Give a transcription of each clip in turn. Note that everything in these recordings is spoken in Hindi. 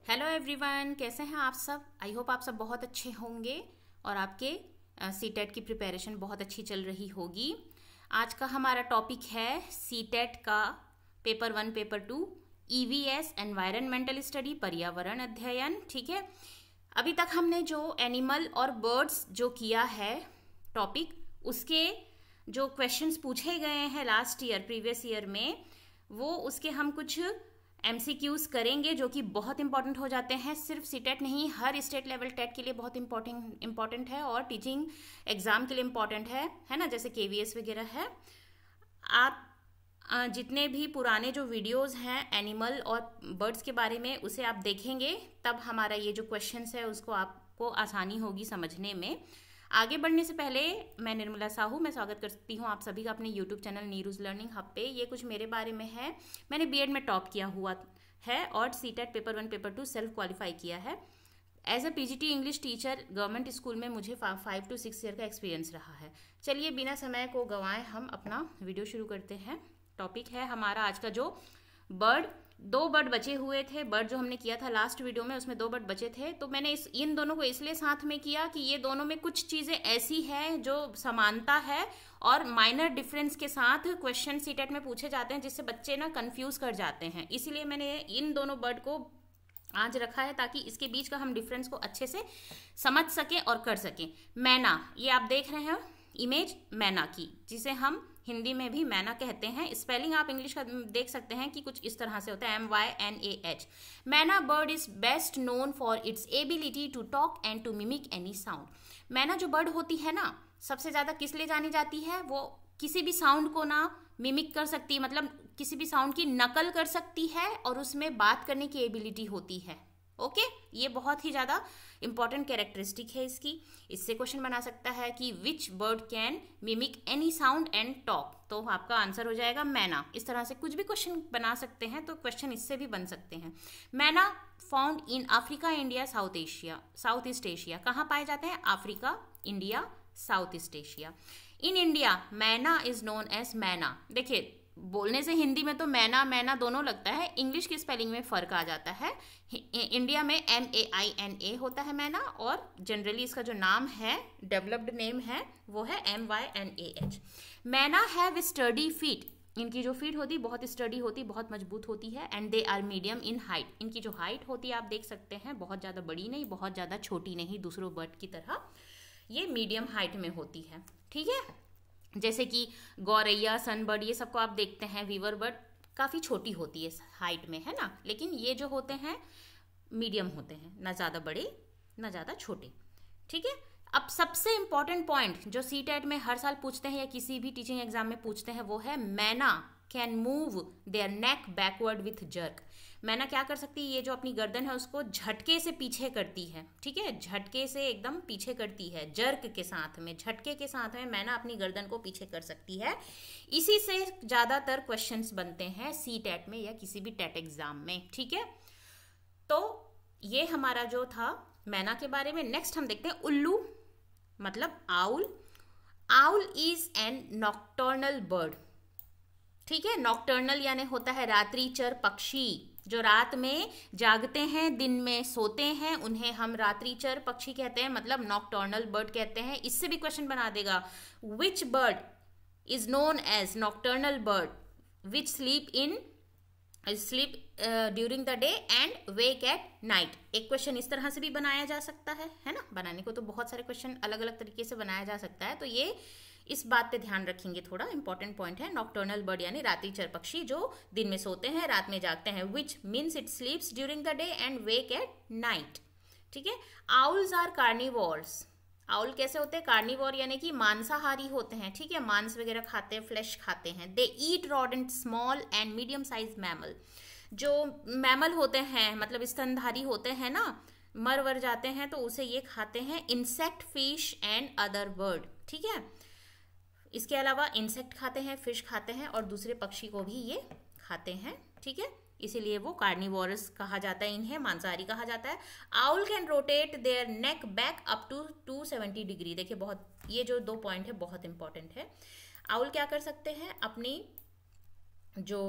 हेलो एवरीवन, कैसे हैं आप सब। आई होप आप सब बहुत अच्छे होंगे और आपके सीटेट की प्रिपरेशन बहुत अच्छी चल रही होगी। आज का हमारा टॉपिक है सीटेट का paper 1 paper 2 EVS environmental study, पर्यावरण अध्ययन। ठीक है, अभी तक हमने जो एनिमल और बर्ड्स जो किया है टॉपिक, उसके जो क्वेश्चंस पूछे गए हैं लास्ट ईयर प्रीवियस ईयर में, वो उसके हम कुछ एमसीक्यूज करेंगे जो कि बहुत इंपॉर्टेंट हो जाते हैं। सिर्फ सीटेट नहीं, हर स्टेट लेवल टेट के लिए बहुत इंपॉर्टेंट है और टीचिंग एग्जाम के लिए इंपॉर्टेंट है ना, जैसे केवीएस वगैरह है। आप जितने भी पुराने जो वीडियोस हैं एनिमल और बर्ड्स के बारे में, उसे आप देखेंगे, तब हमारा ये जो क्वेश्चंस है उसको आपको आसानी होगी समझने में। आगे बढ़ने से पहले मैं निर्मला साहू, मैं स्वागत करती हूँ आप सभी का अपने यूट्यूब चैनल नीरूज लर्निंग हब पे। ये कुछ मेरे बारे में है। मैंने बीएड में टॉप किया हुआ है और CTET paper 1 paper 2 self qualify किया है। As a PGT English teacher government school में मुझे 5 to 6 ईयर का एक्सपीरियंस रहा है। चलिए बिना समय को गंवाए हम अपना वीडियो शुरू करते हैं। टॉपिक है हमारा आज का जो दो बर्ड बचे हुए थे। बर्ड जो हमने किया था लास्ट वीडियो में, उसमें 2 बर्ड बचे थे, तो मैंने इन दोनों को इसलिए साथ में किया कि ये दोनों में कुछ चीजें ऐसी हैं जो समानता है और माइनर डिफरेंस के साथ क्वेश्चन सीटेट में पूछे जाते हैं, जिससे बच्चे ना कंफ्यूज कर जाते हैं। इसीलिए मैंने इन दोनों बर्ड को आज रखा है ताकि इसके बीच का हम डिफरेंस को अच्छे से समझ सकें और कर सकें। मैना, ये आप देख रहे हैं इमेज मैना की, जिसे हम हिंदी में भी मैना कहते हैं। स्पेलिंग आप इंग्लिश का देख सकते हैं कि कुछ इस तरह से होता है, MYNAH। Mynah bird is best known for its ability to talk and to mimic any sound. मैना जो बर्ड होती है ना, सबसे ज्यादा किस लिए जानी जाती है? वो किसी भी साउंड को ना मिमिक कर सकती है, मतलब किसी भी साउंड की नकल कर सकती है और उसमें बात करने की एबिलिटी होती है। ओके, ये बहुत ही ज्यादा इंपॉर्टेंट कैरेक्टरिस्टिक है इसकी। इससे क्वेश्चन बना सकता है कि which bird can mimic any sound and talk, तो आपका आंसर हो जाएगा मैना। इस तरह से कुछ भी क्वेश्चन बना सकते हैं, तो क्वेश्चन इससे भी बन सकते हैं। मैना found in Africa, India, south east Asia. कहाँ पाए जाते हैं? Africa, India, south east Asia. In India मैना इज नोन एज मैना। देखिए, बोलने से हिंदी में तो मैना मैना दोनों लगता है, इंग्लिश की स्पेलिंग में फर्क आ जाता है। इंडिया में MAINA होता है मैना, और जनरली इसका जो नाम है, डेवलप्ड नेम है, वो है MYNAH। मैना हैव स्टडी फीट। इनकी जो फीट होती बहुत स्टडी होती, बहुत मजबूत होती है। And they are medium in height. इनकी जो हाइट होती है आप देख सकते हैं, बहुत ज़्यादा बड़ी नहीं, बहुत ज़्यादा छोटी नहीं, दूसरों बर्ड की तरह ये मीडियम हाइट में होती है। ठीक है, जैसे कि गौरैया, सनबर्ड, ये सबको आप देखते हैं, वीवर बर्ड काफ़ी छोटी होती है हाइट में, है ना, लेकिन ये जो होते हैं मीडियम होते हैं, ना ज़्यादा बड़े ना ज़्यादा छोटे। ठीक है, अब सबसे इंपॉर्टेंट पॉइंट जो सीटेट में हर साल पूछते हैं या किसी भी टीचिंग एग्जाम में पूछते हैं, वो है मैना can move their neck backward with jerk. मैना क्या कर सकती है? ये जो अपनी गर्दन है उसको झटके से पीछे करती है। ठीक है, झटके से एकदम पीछे करती है, जर्क के साथ में, झटके के साथ में मैना अपनी गर्दन को पीछे कर सकती है। इसी से ज्यादातर क्वेश्चंस बनते हैं सीटेट में या किसी भी टेट एग्जाम में। ठीक है, तो ये हमारा जो था मैना के बारे में। नेक्स्ट हम देखते हैं उल्लू, मतलब owl. Owl is an nocturnal bird. ठीक है, नॉक्टर्नल यानी होता है रात्रिचर पक्षी, जो रात में जागते हैं, दिन में सोते हैं, उन्हें हम रात्रिचर पक्षी कहते हैं, मतलब नॉक्टर्नल बर्ड कहते हैं। इससे भी क्वेश्चन बना देगा, which bird is known as nocturnal bird which sleep during the day and wake at night. एक क्वेश्चन इस तरह से भी बनाया जा सकता है ना। बनाने को तो बहुत सारे क्वेश्चन अलग अलग तरीके से बनाया जा सकता है, तो ये इस बात पे ध्यान रखेंगे, थोड़ा इंपॉर्टेंट पॉइंट है। नॉक्टर्नल बर्ड यानी रात्रिचर पक्षी, जो दिन में सोते हैं, रात में जागते हैं। Which means it स्लीप्स during the day and wake at night. ठीक है, आउल्स आर कार्निवोर्स। आउल कैसे होते हैं? कार्निवोर यानी कि मांसाहारी होते हैं। ठीक है, मांस वगैरह खाते हैं, फ्लैश खाते हैं। They eat rodent, small and medium size mammal. जो मैमल होते हैं, मतलब स्तनधारी होते हैं ना, मर वर जाते हैं तो उसे ये खाते हैं। Insect, fish and other bird. ठीक है, इसके अलावा इंसेक्ट खाते हैं, फिश खाते हैं और दूसरे पक्षी को भी ये खाते हैं। ठीक है, इसीलिए वो कार्निवोरस कहा जाता है, इन्हें मांसाहारी कहा जाता है। Owl can rotate their neck back up to 270 degree. देखिए, बहुत ये जो 2 पॉइंट है बहुत इंपॉर्टेंट है। आउल क्या कर सकते हैं? अपनी जो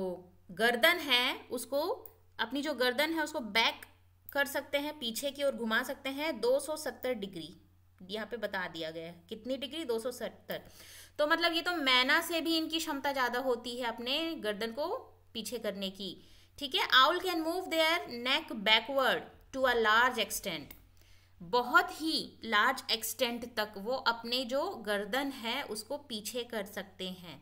गर्दन है उसको, अपनी जो गर्दन है उसको बैक कर सकते हैं, पीछे की ओर घुमा सकते हैं 270 डिग्री। यहाँ पे बता दिया गया है कितनी डिग्री, 270। तो मतलब ये तो मैना से भी इनकी क्षमता ज्यादा होती है अपने गर्दन को पीछे करने की। ठीक है, owl can move their neck backward to a large extent, बहुत ही लार्ज एक्सटेंट तक वो अपने जो गर्दन है उसको पीछे कर सकते हैं।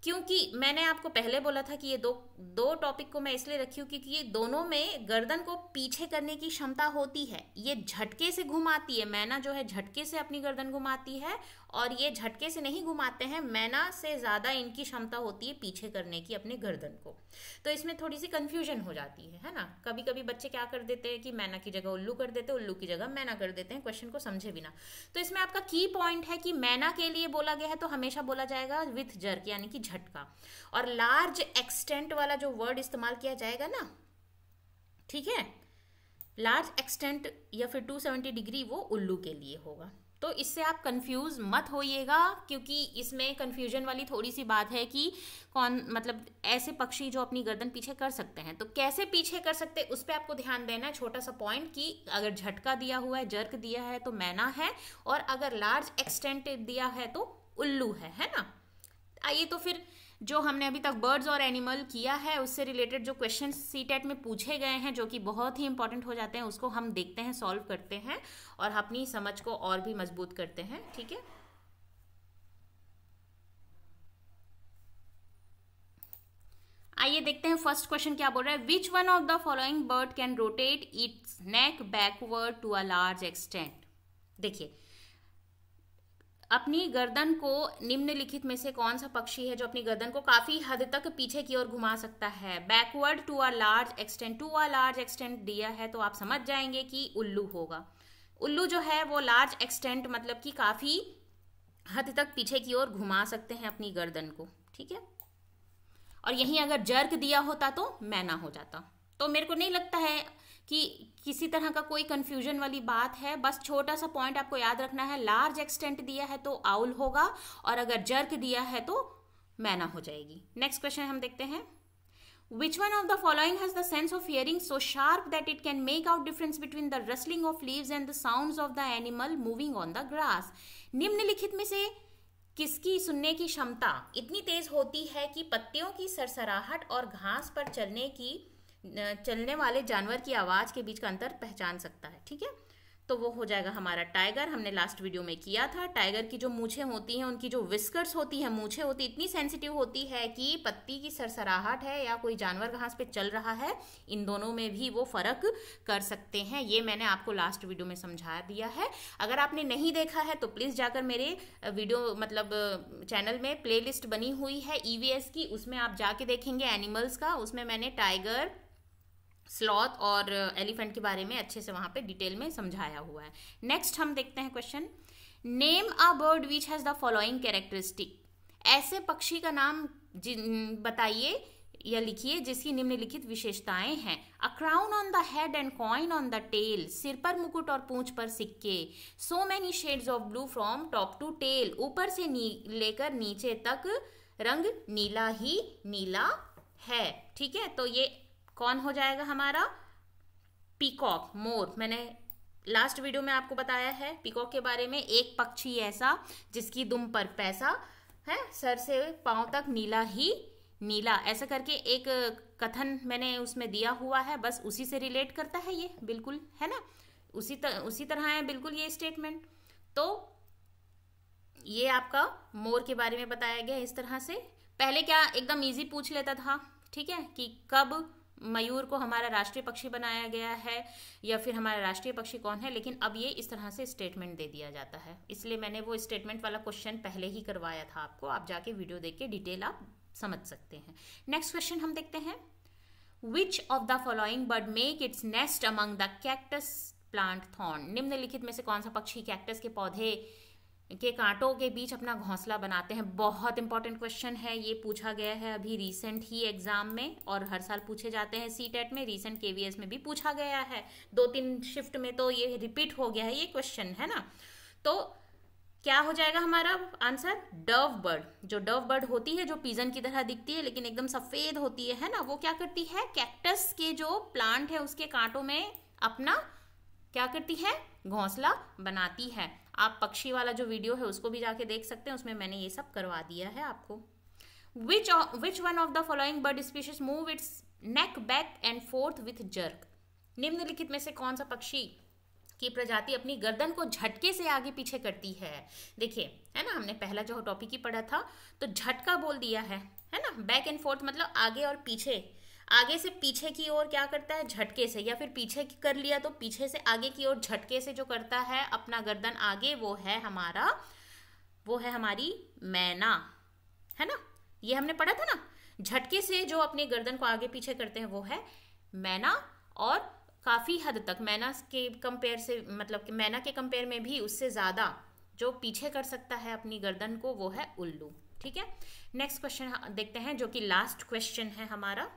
क्योंकि मैंने आपको पहले बोला था कि ये दो टॉपिक को मैं इसलिए रखी हूँ क्योंकि ये दोनों में गर्दन को पीछे करने की क्षमता होती है। ये झटके से घुमाती है, मैना जो है झटके से अपनी गर्दन घुमाती है, और ये झटके से नहीं घुमाते हैं, मैना से ज़्यादा इनकी क्षमता होती है पीछे करने की अपने गर्दन को। तो इसमें थोड़ी सी कन्फ्यूजन हो जाती है ना। कभी कभी बच्चे क्या कर देते हैं कि मैना की जगह उल्लू कर देते हैं, उल्लू की जगह मैना कर देते हैं, क्वेश्चन को समझे बिना। तो इसमें आपका की पॉइंट है कि मैना के लिए बोला गया है तो हमेशा बोला जाएगा विथ जर्क, यानी कि झटका। और लार्ज एक्सटेंट वाला जो वर्ड इस्तेमाल किया जाएगा ना, ठीक है, लार्ज एक्सटेंट या फिर 270 डिग्री वो उल्लू के लिए होगा। तो इससे आप कंफ्यूज मत होइएगा, क्योंकि इसमें कंफ्यूजन वाली थोड़ी सी बात है कि कौन मतलब ऐसे पक्षी जो अपनी गर्दन पीछे कर सकते हैं, तो कैसे पीछे कर सकते हैं उस पर आपको ध्यान देना है। छोटा सा पॉइंट कि अगर झटका दिया हुआ है, जर्क दिया है तो मैना है, और अगर लार्ज एक्सटेंट दिया है तो उल्लू है ना। आइए तो फिर जो हमने अभी तक बर्ड्स और एनिमल किया है उससे रिलेटेड जो क्वेश्चन सीटेट में पूछे गए हैं जो कि बहुत ही इंपॉर्टेंट हो जाते हैं, उसको हम देखते हैं, सॉल्व करते हैं और अपनी समझ को और भी मजबूत करते हैं। ठीक है, आइए देखते हैं फर्स्ट क्वेश्चन क्या बोल रहा है। Which one of the following bird can rotate its neck backward to a large extent. देखिए, अपनी गर्दन को निम्नलिखित में से कौन सा पक्षी है जो अपनी गर्दन को काफी हद तक पीछे की ओर घुमा सकता है। Backward to a large extent, to a large extent दिया है तो आप समझ जाएंगे कि उल्लू होगा। उल्लू जो है वो लार्ज एक्सटेंट मतलब कि काफी हद तक पीछे की ओर घुमा सकते हैं अपनी गर्दन को। ठीक है, और यहीं अगर जर्क दिया होता तो मैना हो जाता। तो मेरे को नहीं लगता है कि किसी तरह का कोई कंफ्यूजन वाली बात है। बस छोटा सा पॉइंट आपको याद रखना है, लार्ज एक्सटेंट दिया है तो आउल होगा, और अगर जर्क दिया है तो मैना हो जाएगी। नेक्स्ट क्वेश्चन हम देखते हैं। Which one of the following has the sense of hearing so sharp that it can make out difference between the rustling of leaves and the sounds of the animal moving on the grass? निम्नलिखित में से किसकी सुनने की क्षमता इतनी तेज होती है कि पत्तियों की सरसराहट और घास पर चलने वाले जानवर की आवाज के बीच का अंतर पहचान सकता है। ठीक है, तो वो हो जाएगा हमारा टाइगर। हमने लास्ट वीडियो में किया था। टाइगर की जो मूछें होती हैं, उनकी जो विस्कर्स होती है, मूछें होती, इतनी सेंसिटिव होती है कि पत्ती की सरसराहट है या कोई जानवर घास पे चल रहा है, इन दोनों में भी वो फर्क कर सकते हैं। ये मैंने आपको लास्ट वीडियो में समझा दिया है। अगर आपने नहीं देखा है तो प्लीज जाकर मेरे वीडियो चैनल में प्लेलिस्ट बनी हुई है EVS की, उसमें आप जाके देखेंगे एनिमल्स का। उसमें मैंने टाइगर, स्लॉथ और एलिफेंट के बारे में अच्छे से वहां पे डिटेल में समझाया हुआ है। नेक्स्ट हम देखते हैं question. Name a bird which has the following characteristic. ऐसे पक्षी का नाम बताइए या लिखिए जिसकी निम्नलिखित विशेषताएं हैं। A crown on the head and coin on the tail, सिर पर मुकुट और पूंछ पर सिक्के। So many shades of blue from top to tail, ऊपर से लेकर नीचे तक रंग नीला ही नीला है। ठीक है, तो ये कौन हो जाएगा हमारा? पीकॉक, मोर। मैंने लास्ट वीडियो में आपको बताया है पीकॉक के बारे में। एक पक्षी ऐसा जिसकी दुम पर पैसा है, सर से पांव तक नीला ही नीला, ऐसा करके एक कथन मैंने उसमें दिया हुआ है। बस उसी से रिलेट करता है ये, बिल्कुल है ना, उसी तरह है बिल्कुल ये स्टेटमेंट। तो ये आपका मोर के बारे में बताया गया इस तरह से। पहले क्या एकदम इजी पूछ लेता था, ठीक है, कि कब मयूर को हमारा राष्ट्रीय पक्षी बनाया गया है या फिर हमारा राष्ट्रीय पक्षी कौन है, लेकिन अब ये इस तरह से स्टेटमेंट दे दिया जाता है। इसलिए मैंने वो स्टेटमेंट वाला क्वेश्चन पहले ही करवाया था आपको, आप जाके वीडियो देख के डिटेल आप समझ सकते हैं। नेक्स्ट क्वेश्चन हम देखते हैं। Which of the following bird make its nest among the cactus plant thorn. निम्नलिखित में से कौन सा पक्षी कैक्टस के पौधे के कांटों के बीच अपना घोंसला बनाते हैं। बहुत इंपॉर्टेंट क्वेश्चन है, ये पूछा गया है अभी रिसेंट ही एग्जाम में, और हर साल पूछे जाते हैं सीटेट में। रिसेंट KVS में भी पूछा गया है, 2-3 शिफ्ट में तो ये रिपीट हो गया है ये क्वेश्चन, है ना। तो क्या हो जाएगा हमारा आंसर? Dove bird. जो डव बर्ड होती है, जो पिजन की तरह दिखती है लेकिन एकदम सफेद होती है ना, वो क्या करती है? कैक्टस के जो प्लांट है उसके कांटों में अपना क्या करती है, घोंसला बनाती है। आप पक्षी वाला जो वीडियो है उसको भी जाके देख सकते हैं, उसमें मैंने ये सब करवा दिया है आपको। Which one of the following bird species move its neck back and forth with jerk? निम्नलिखित में से कौन सा पक्षी की प्रजाति अपनी गर्दन को झटके से आगे पीछे करती है? देखिए, है ना, हमने पहला जो टॉपिक ही पढ़ा था तो झटका बोल दिया है ना। बैक एंड फोर्थ मतलब आगे और पीछे, आगे से पीछे की ओर क्या करता है, झटके से, या फिर पीछे कर लिया तो पीछे से आगे की ओर झटके से जो करता है अपना गर्दन आगे, वो है हमारी मैना, है ना। ये हमने पढ़ा था ना, झटके से जो अपने गर्दन को आगे पीछे करते हैं वो है मैना। और काफी हद तक मैना के कंपेयर से, मतलब कि मैना के कंपेयर में भी उससे ज्यादा जो पीछे कर सकता है अपनी गर्दन को वो है उल्लू। ठीक है, नेक्स्ट क्वेश्चन देखते हैं जो कि लास्ट क्वेश्चन है हमारा।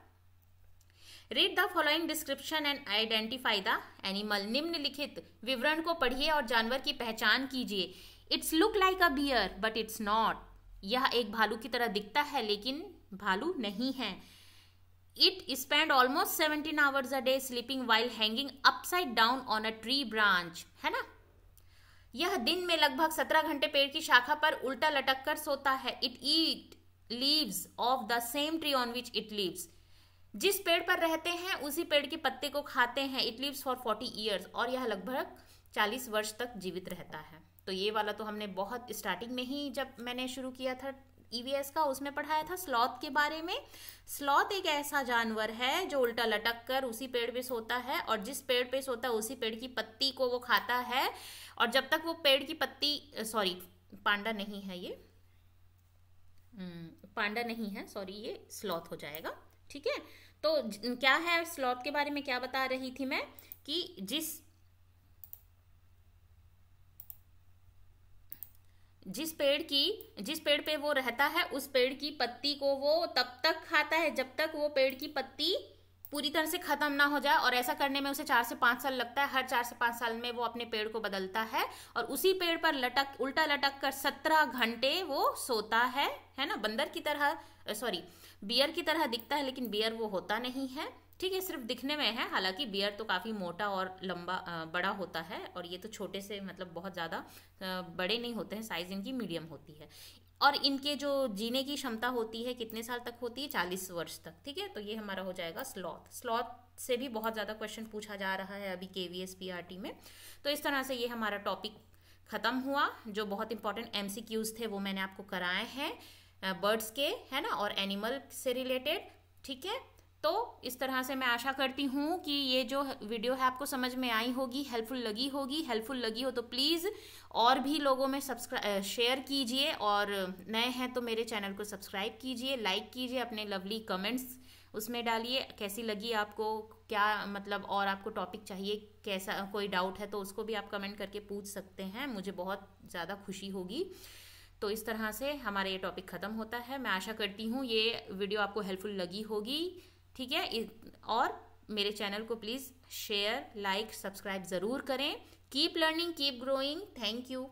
Read the following description and identify the animal. निम्नलिखित विवरण को पढ़िए और जानवर की पहचान कीजिए। It's look like a bear but it's not. यह एक भालू की तरह दिखता है लेकिन भालू नहीं है। It spend almost 17 hours a day sleeping while hanging upside down on a tree branch, है ना। यह दिन में लगभग 17 घंटे पेड़ की शाखा पर उल्टा लटक कर सोता है। It eat leaves of the same tree on which it lives. जिस पेड़ पर रहते हैं उसी पेड़ के पत्ते को खाते हैं। It lives for 40 years। और यह लगभग 40 वर्ष तक जीवित रहता है। तो ये वाला तो हमने बहुत स्टार्टिंग में ही, जब मैंने शुरू किया था ईवीएस का, उसमें पढ़ाया था स्लॉथ के बारे में। स्लॉथ एक ऐसा जानवर है जो उल्टा लटक कर उसी पेड़ पे सोता है, और जिस पेड़ पे सोता है उसी पेड़ की पत्ती को वो खाता है। और जब तक वो पेड़ की पत्ती, सॉरी पांडा नहीं है ये, पांडा नहीं है, सॉरी ये स्लॉथ हो जाएगा। ठीक है, तो क्या है स्लॉथ के बारे में क्या बता रही थी मैं, कि जिस पेड़ पे वो रहता है उस पेड़ की पत्ती को वो तब तक खाता है जब तक वो पेड़ की पत्ती पूरी तरह से खत्म ना हो जाए। और ऐसा करने में उसे 4 से 5 साल लगता है। हर 4 से 5 साल में वो अपने पेड़ को बदलता है और उसी पेड़ पर उल्टा लटक कर 17 घंटे वो सोता है ना। बंदर की तरह, सॉरी बियर की तरह दिखता है लेकिन बियर वो होता नहीं है। ठीक है, सिर्फ दिखने में है। हालांकि बियर तो काफ़ी मोटा और लंबा बड़ा होता है, और ये तो छोटे से, मतलब बहुत ज़्यादा बड़े नहीं होते हैं, साइज इनकी मीडियम होती है। और इनके जो जीने की क्षमता होती है कितने साल तक होती है, 40 वर्ष तक। ठीक है, तो ये हमारा हो जाएगा स्लॉथ। स्लॉथ से भी बहुत ज़्यादा क्वेश्चन पूछा जा रहा है अभी KVS PRT में। तो इस तरह से ये हमारा टॉपिक ख़त्म हुआ। जो बहुत इंपॉर्टेंट MCQs थे वो मैंने आपको कराए हैं बर्ड्स के, है ना, और एनिमल से रिलेटेड। ठीक है, तो इस तरह से मैं आशा करती हूँ कि ये जो वीडियो है आपको समझ में आई होगी, हेल्पफुल लगी होगी। हेल्पफुल लगी हो तो प्लीज़ और भी लोगों में शेयर कीजिए, और नए हैं तो मेरे चैनल को सब्सक्राइब कीजिए, लाइक कीजिए, अपने लवली कमेंट्स उसमें डालिए कैसी लगी आपको, क्या मतलब और आपको टॉपिक चाहिए, कैसा कोई डाउट है तो उसको भी आप कमेंट करके पूछ सकते हैं। मुझे बहुत ज़्यादा खुशी होगी। तो इस तरह से हमारा ये टॉपिक ख़त्म होता है। मैं आशा करती हूँ ये वीडियो आपको हेल्पफुल लगी होगी। ठीक है, और मेरे चैनल को प्लीज़ शेयर, लाइक, सब्सक्राइब ज़रूर करें। Keep learning, keep growing. Thank you.